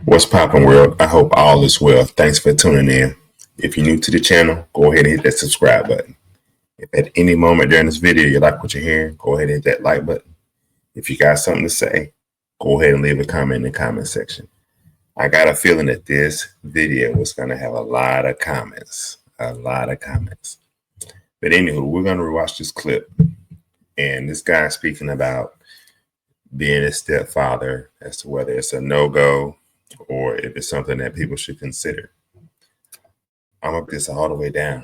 What's poppin', world? I hope all is well. Thanks for tuning in. If you're new to the channel, go ahead and hit that subscribe button. If at any moment during this video you like what you're hearing, go ahead and hit that like button. If you got something to say, go ahead and leave a comment in the comment section. I got a feeling that this video is going to have a lot of comments. A lot of comments. But anywho, we're going to rewatch this clip. And this guy speaking about being a stepfather as to whether it's a no-go or if it's something that people should consider. I'm going to put this all the way down.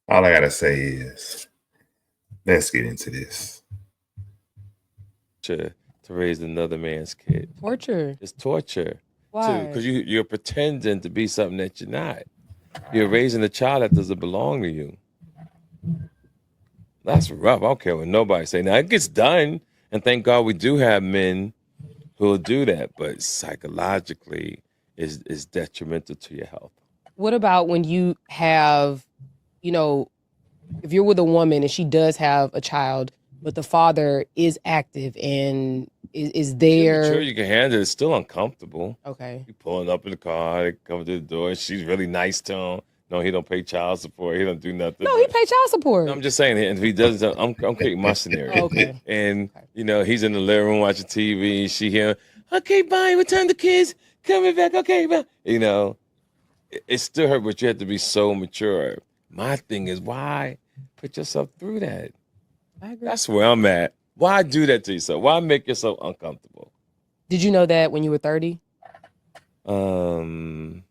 All I got to say is, let's get into this. To raise another man's kid. Torture. It's torture. Why? Because you're pretending to be something that you're not. You're raising a child that doesn't belong to you. That's rough. I don't care what nobody say. Now, it gets done, and thank God we do have men who will do that, but psychologically is detrimental to your health. What about when you have, if you're with a woman and she does have a child, but the father is active and is there? Sure, you can handle it. It's still uncomfortable. Okay. You pulling up in the car, they come to the door, and she's really nice to him. No, he don't pay child support. He don't do nothing. No, he pay child support. I'm just saying, if he doesn't, I'm creating my scenario. Okay. And, he's in the living room watching TV. She hear, okay, bye, return the kids. Coming back, okay, bye. It still hurt, but you have to be so mature. My thing is, why put yourself through that? I agree. That's where I'm at. Why do that to yourself? Why make yourself uncomfortable? Did you know that when you were 30? I'm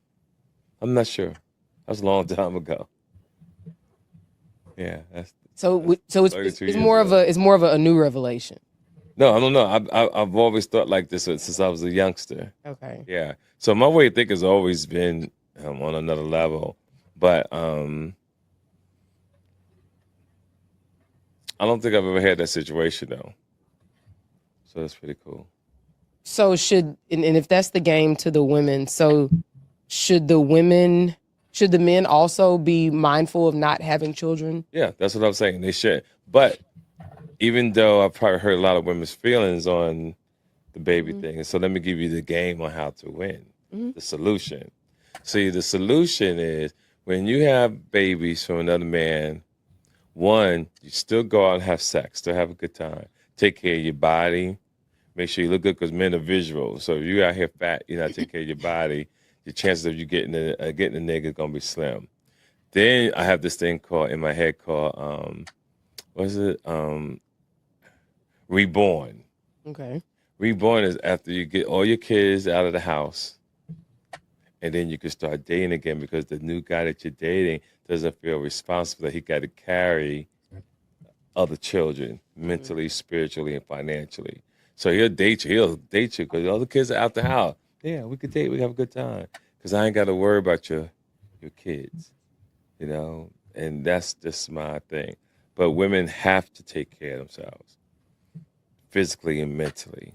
not sure. That was a long time ago. Yeah. So it's more of a new revelation. No, I don't know. I've always thought like this since I was a youngster. Okay. Yeah. So my way of thinking has always been on another level, but I don't think I've ever had that situation though. So that's pretty cool. So and if that's the game to the women, so should the men also be mindful of not having children? Yeah, that's what I'm saying. They should. But even though I've probably hurt a lot of women's feelings on the baby thing, so let me give you the game on how to win. The solution. See, the solution is when you have babies from another man, one, you still go out and have sex, still have a good time. Take care of your body. Make sure you look good because men are visual. So if you out here fat, you're not taking care of your body, the chances of you getting a nigga is gonna be slim. Then I have this thing in my head called reborn. Okay. Reborn is after you get all your kids out of the house, and then you can start dating again because the new guy that you're dating doesn't feel responsible that he got to carry other children mentally, spiritually, and financially. So he'll date you because all the kids are out the house. Yeah, we could date. We have a good time because I ain't got to worry about your kids, and that's just my thing. But women have to take care of themselves physically and mentally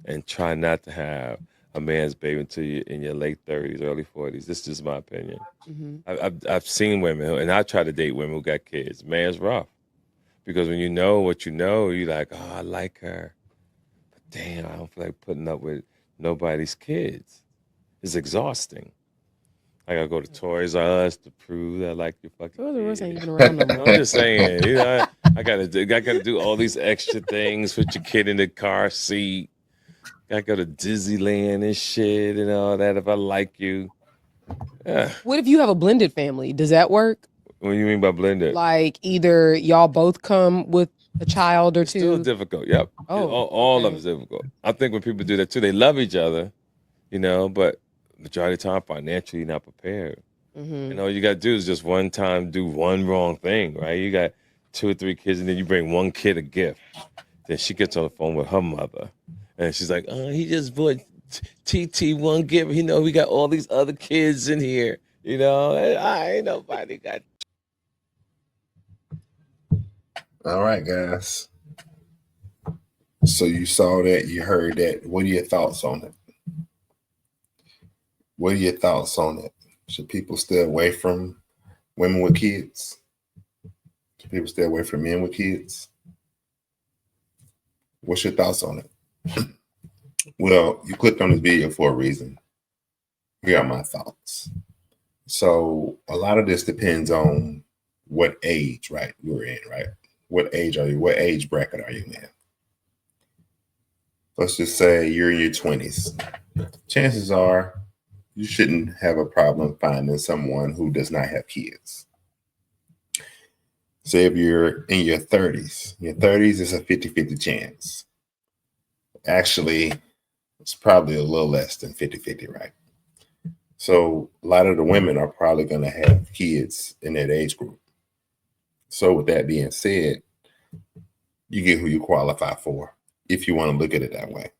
and try not to have a man's baby until you're in your late 30s, early 40s. This is just my opinion. I've seen women, and I try to date women who got kids. Man, it's rough because when you know what you know, you're like, oh, I like her. But damn, I don't feel like putting up with nobody's kids. It's exhausting. I gotta go to Toys R Us to prove that I like your fucking Toys R Us kid. ain't even around no more. I'm just saying, I gotta do all these extra things. Put your kid in the car seat. Gotta go to Disneyland and shit and all that. If I like you, What if you have a blended family? Does that work? what do you mean by blended? Like either y'all both come with a child or It's two? still difficult. Yep. Oh, all of okay. it's difficult. I think when people do that too, they love each other, but majority of the time financially you're not prepared. Mm-hmm. And all you got to do is just one time do one wrong thing, right? You got 2 or 3 kids, and then you bring one kid a gift. Then she gets on the phone with her mother, and she's like, "Oh, he just bought TT one gift. We got all these other kids in here. I ain't nobody got." All right, guys. So you saw that, you heard that. What are your thoughts on it? What are your thoughts on it? Should people stay away from women with kids? Should people stay away from men with kids? What's your thoughts on it? Well, you clicked on this video for a reason. Here are my thoughts. So a lot of this depends on what age, right, you're in, right? What age are you? What age bracket are you in? Let's just say you're in your 20s. Chances are you shouldn't have a problem finding someone who does not have kids. Say if you're in your 30s, is a 50-50 chance. Actually, it's probably a little less than 50-50, right? So a lot of the women are probably going to have kids in that age group. So with that being said, you get who you qualify for, if you want to look at it that way.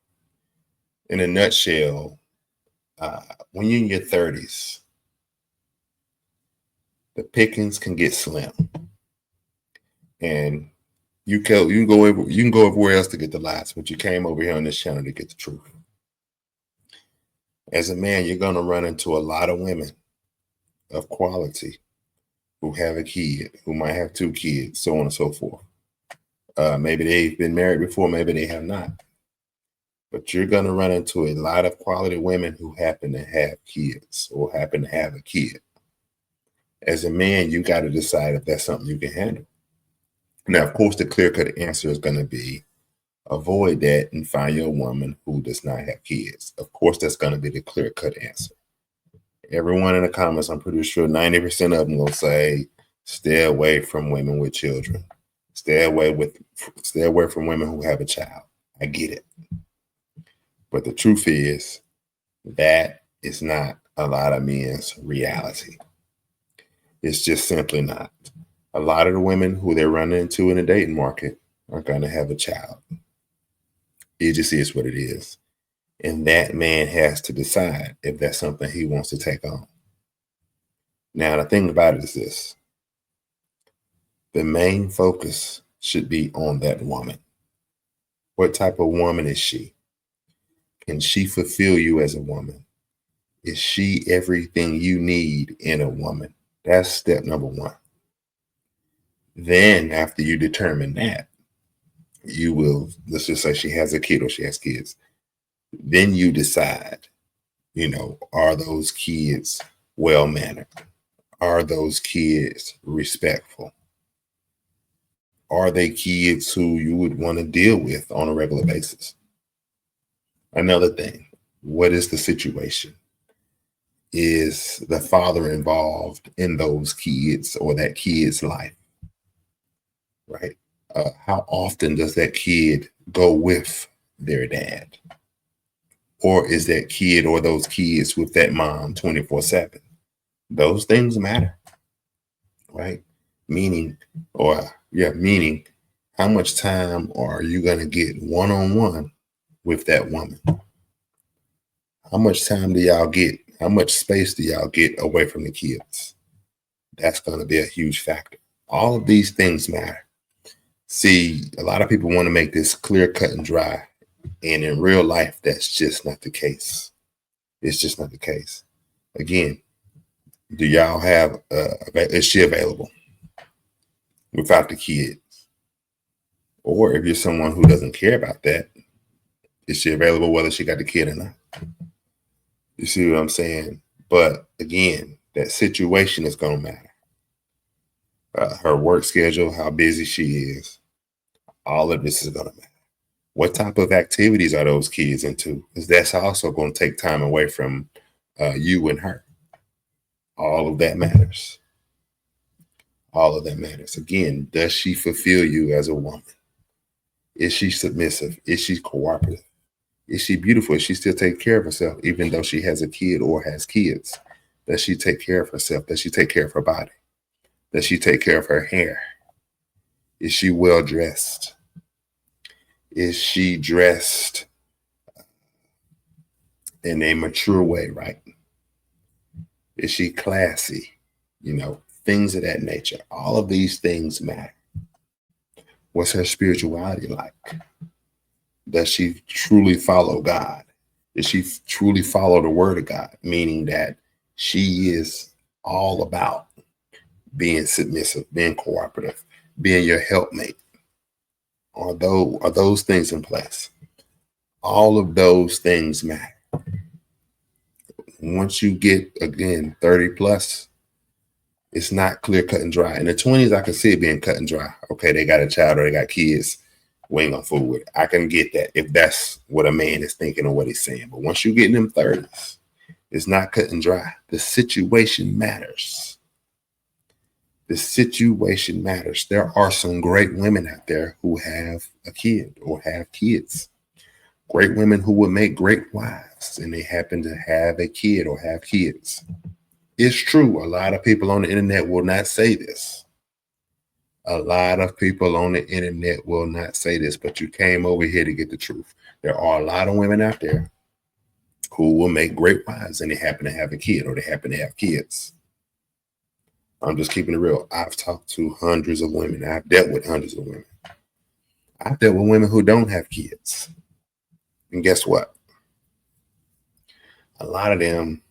In a nutshell, when you're in your 30s, the pickings can get slim, and you can go everywhere else to get the lies, but you came over here on this channel to get the truth. As a man, you're going to run into a lot of women of quality who have a kid, who might have 2 kids, so on and so forth. Maybe they've been married before, maybe they have not. But you're going to run into a lot of quality women who happen to have kids or happen to have a kid. As a man, you got to decide if that's something you can handle. Now, of course, the clear-cut answer is going to be avoid that and find your woman who does not have kids. Of course, that's going to be the clear-cut answer. Everyone in the comments, I'm pretty sure 90% of them will say, stay away from women with children. Stay away from women who have a child. I get it. But the truth is, that is not a lot of men's reality. It's just simply not. A lot of the women who they're running into in the dating market are going to have a child. It just is what it is. And that man has to decide if that's something he wants to take on. Now, the thing about it is this. The main focus should be on that woman. What type of woman is she? Can she fulfill you as a woman? Is she everything you need in a woman? That's step number 1. Then after you determine that, you will, let's just say she has a kid or she has kids. Then you decide, are those kids well-mannered? Are those kids respectful? Are they kids who you would want to deal with on a regular basis? Another thing, what is the situation? Is the father involved in those kids or that kid's life? Right? How often does that kid go with their dad? Or is that kid or those kids with that mom 24/7? Those things matter, right? Meaning, how much time are you going to get one-on-one with that woman? How much time do y'all get? How much space do y'all get away from the kids? That's going to be a huge factor. All of these things matter. See, a lot of people want to make this clear, cut, and dry. And in real life, that's just not the case. It's just not the case. Again, do y'all have, is she available without the kids? Or if you're someone who doesn't care about that, is she available whether she got the kid or not? You see what I'm saying? But again, that situation is going to matter. Her work schedule, how busy she is, all of this is going to matter. What type of activities are those kids into? Because that's also going to take time away from you and her. All of that matters. All of that matters. Again, does she fulfill you as a woman? Is she submissive? Is she cooperative? Is she beautiful? Is she still take care of herself, even though she has a kid or has kids? Does she take care of herself? Does she take care of her body? Does she take care of her hair? Is she well dressed? Is she dressed in a mature way, right? Is she classy? Things of that nature. All of these things matter. What's her spirituality like? Does she truly follow God? Does she truly follow the word of God? Meaning that she is all about being submissive, being cooperative, being your helpmate. Are those things in place? All of those things matter. Once you get, again, 30 plus, it's not clear, cut and dry. In the 20s, I can see it being cut and dry. Okay, they got a child or they got kids. We ain't gonna fool with it. I can get that if that's what a man is thinking or what he's saying. But once you get in them 30s, it's not cut and dry. The situation matters. The situation matters. There are some great women out there who have a kid or have kids. Great women who would make great wives, and they happen to have a kid or have kids. It's true. A lot of people on the internet will not say this. A lot of people on the internet will not say this, but you came over here to get the truth. There are a lot of women out there who will make great wives, and they happen to have a kid or they happen to have kids. I'm just keeping it real. I've talked to hundreds of women. I've dealt with hundreds of women. I've dealt with women who don't have kids. And guess what? A lot of them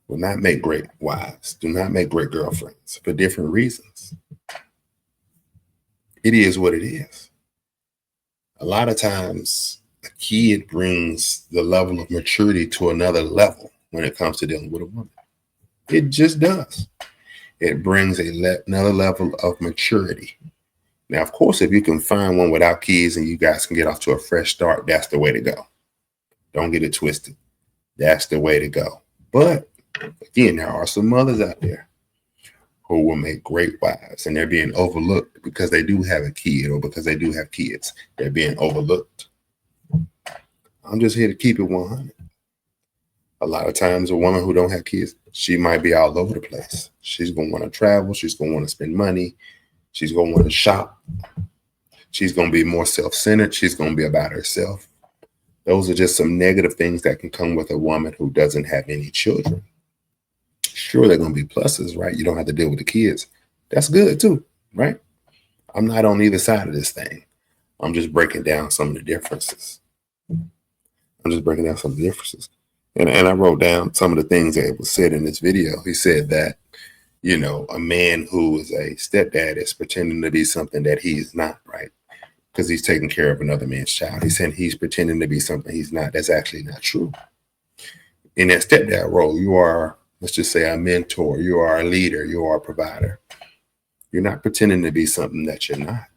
will not make great wives, do not make great girlfriends for different reasons. It is what it is. A lot of times, a kid brings the level of maturity to another level when it comes to dealing with a woman. It just does. It brings another level of maturity. Now, of course, if you can find one without kids and you guys can get off to a fresh start, that's the way to go. Don't get it twisted. That's the way to go. But again, there are some mothers out there who will make great wives, and they're being overlooked because they do have a kid or because they do have kids. They're being overlooked. I'm just here to keep it 100. A lot of times a woman who don't have kids, she might be all over the place. She's going to want to travel. She's going to want to spend money. She's going to want to shop. She's going to be more self-centered. She's going to be about herself. Those are just some negative things that can come with a woman who doesn't have any children. Sure, they're going to be pluses, right? You don't have to deal with the kids. That's good too, right? I'm not on either side of this thing. I'm just breaking down some of the differences. And I wrote down some of the things that was said in this video. He said that, a man who is a stepdad is pretending to be something that he is not, right? Because he's taking care of another man's child. He said he's pretending to be something he's not. That's actually not true. In that stepdad role, you are, let's just say, a mentor. You are a leader. You are a provider. You're not pretending to be something that you're not.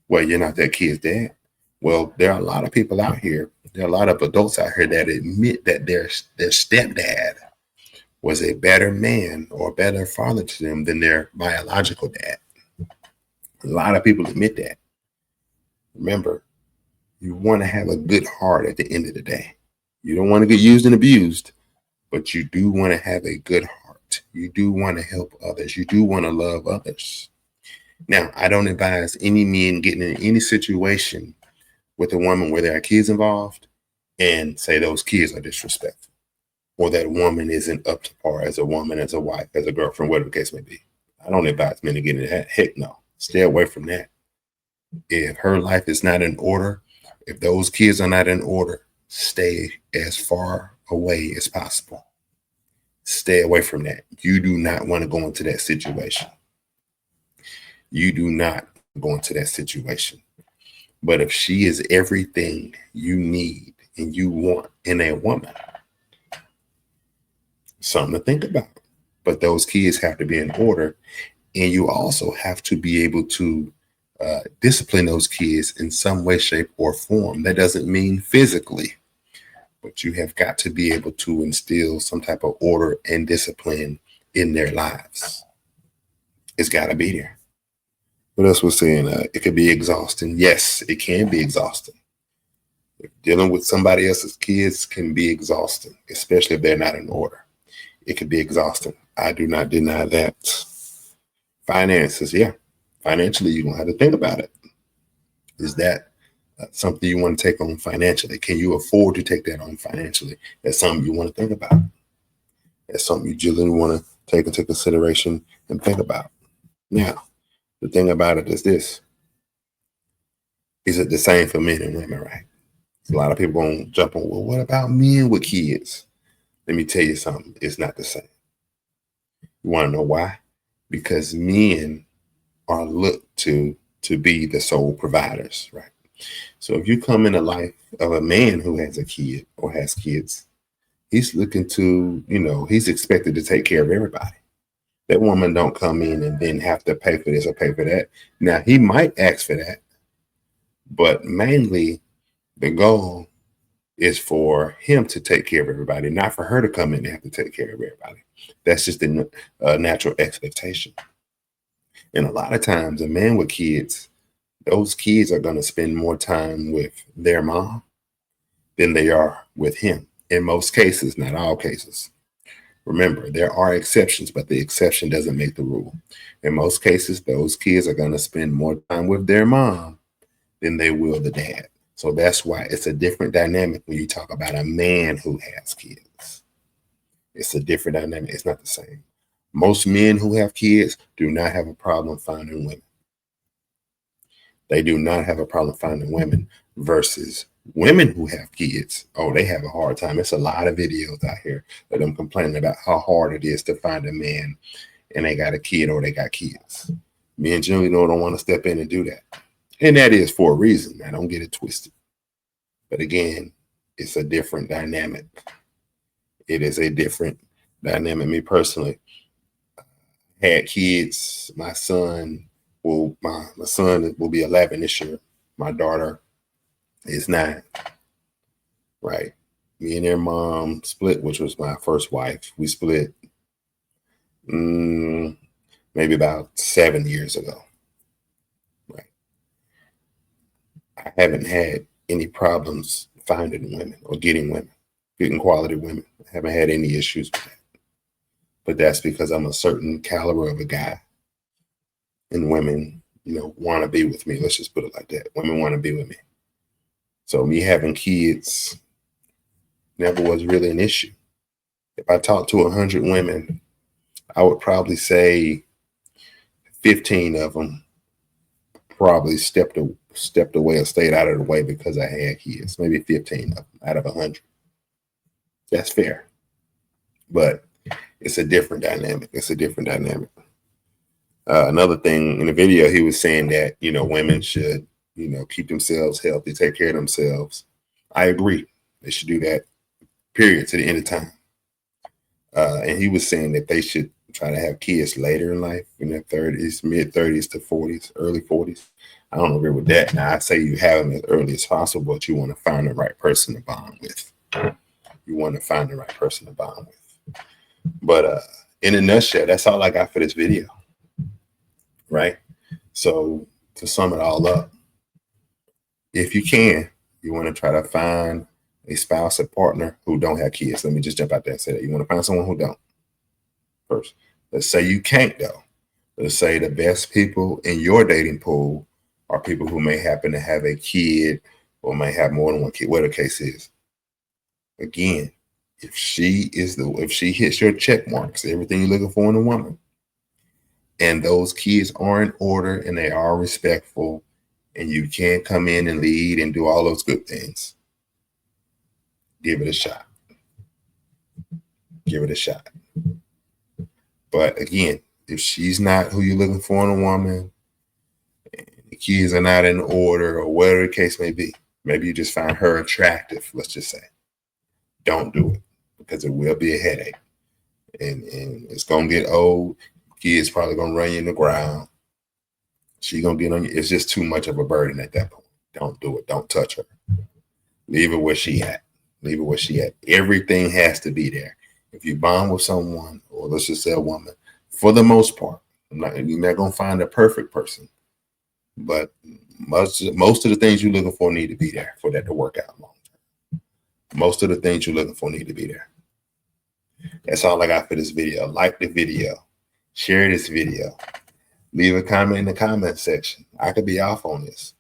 Well, you're not that kid's dad. Well, there are a lot of people out here. There are a lot of adults out here that admit that their stepdad was a better man or a better father to them than their biological dad. A lot of people admit that. Remember, you want to have a good heart at the end of the day. You don't want to get used and abused, but you do want to have a good heart. You do want to help others. You do want to love others. Now, I don't advise any men getting in any situation with a woman where there are kids involved and say those kids are disrespectful or that woman isn't up to par as a woman, as a wife, as a girlfriend, whatever the case may be. I don't advise men to get into that. Heck no. Stay away from that. If her life is not in order, if those kids are not in order, stay as far away as possible. Stay away from that. You do not want to go into that situation. You do not go into that situation. But if she is everything you need and you want in a woman, something to think about. But those kids have to be in order. And you also have to be able to discipline those kids in some way, shape, or form. That doesn't mean physically, but you have got to be able to instill some type of order and discipline in their lives. It's got to be there. What else was saying? It could be exhausting. Yes, it can be exhausting. Dealing with somebody else's kids can be exhausting, especially if they're not in order. It could be exhausting. I do not deny that. Finances, yeah. Financially, you're going to have to think about it. Is that something you want to take on financially? Can you afford to take that on financially? That's something you want to think about. That's something you genuinely want to take into consideration and think about. Now, the thing about it is this. Is it the same for men and women, right? A lot of people going to jump on, well, what about men with kids? Let me tell you something. It's not the same. You want to know why? Because men are looked to be the sole providers, right? So if you come in the life of a man who has a kid or has kids, he's looking to, he's expected to take care of everybody. That woman don't come in and then have to pay for this or pay for that. Now, he might ask for that, but mainly the goal is for him to take care of everybody, not for her to come in and have to take care of everybody. That's just a natural expectation. And a lot of times, a man with kids, those kids are going to spend more time with their mom than they are with him. In most cases, not all cases. Remember, there are exceptions, but the exception doesn't make the rule. In most cases, those kids are going to spend more time with their mom than they will the dad. So that's why it's a different dynamic when you talk about a man who has kids. It's a different dynamic. It's not the same. Most men who have kids do not have a problem finding women. They do not have a problem finding women versus women who have kids. Oh, they have a hard time. It's a lot of videos out here of them complaining about how hard it is to find a man and they got a kid or they got kids. Men generally don't want to step in and do that. And that is for a reason. I don't get it twisted. But again, it's a different dynamic. It is a different dynamic. Me personally, had kids. My son will be 11 this year. My daughter is 9. Right. Me and their mom split, which was my first wife. We split maybe about 7 years ago. Right. I haven't had any problems finding women or getting quality women. I haven't had any issues with that. But that's because I'm a certain caliber of a guy. And women, want to be with me. Let's just put it like that. Women want to be with me. So me having kids never was really an issue. If I talked to 100 women, I would probably say 15 of them probably stepped away or stayed out of the way because I had kids. Maybe 15 of them out of 100. That's fair. But it's a different dynamic. Another thing in the video, he was saying that, women should, keep themselves healthy, take care of themselves. I agree. They should do that, period, to the end of time. And he was saying that they should try to have kids later in life, in their 30s, mid-30s to 40s, early 40s. I don't agree with that. Now, I say you have them as early as possible, but you want to find the right person to bond with. But in a nutshell, that's all I got for this video. Right? So to sum it all up, if you can, you want to try to find a spouse, a partner who don't have kids. Let me just jump out there and say that. You want to find someone who don't first. Let's say you can't, though. Let's say the best people in your dating pool are people who may happen to have a kid or may have more than one kid, whatever the case is. Again, if she hits your check marks, everything you're looking for in a woman, and those kids are in order and they are respectful, and you can come in and lead and do all those good things, give it a shot. But again, if she's not who you're looking for in a woman, and the kids are not in order or whatever the case may be, maybe you just find her attractive, let's just say. Don't do it, because it will be a headache. And it's going to get old. Kids probably going to run you in the ground. She's going to get on you. It's just too much of a burden at that point. Don't do it. Don't touch her. Leave her where she at. Everything has to be there. If you bond with someone, or let's just say a woman, for the most part, you're not going to find a perfect person. But most of the things you're looking for need to be there for that to work out long term. Most of the things you're looking for need to be there. That's all I got for this video. Like the video. Share this video. Leave a comment in the comment section. I could be off on this.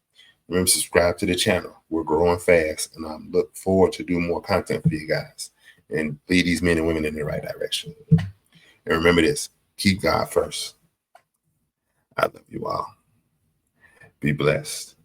Remember, subscribe to the channel. We're growing fast, and I look forward to do more content for you guys and lead these men and women in the right direction. And remember this, keep God first. I love you all. Be blessed.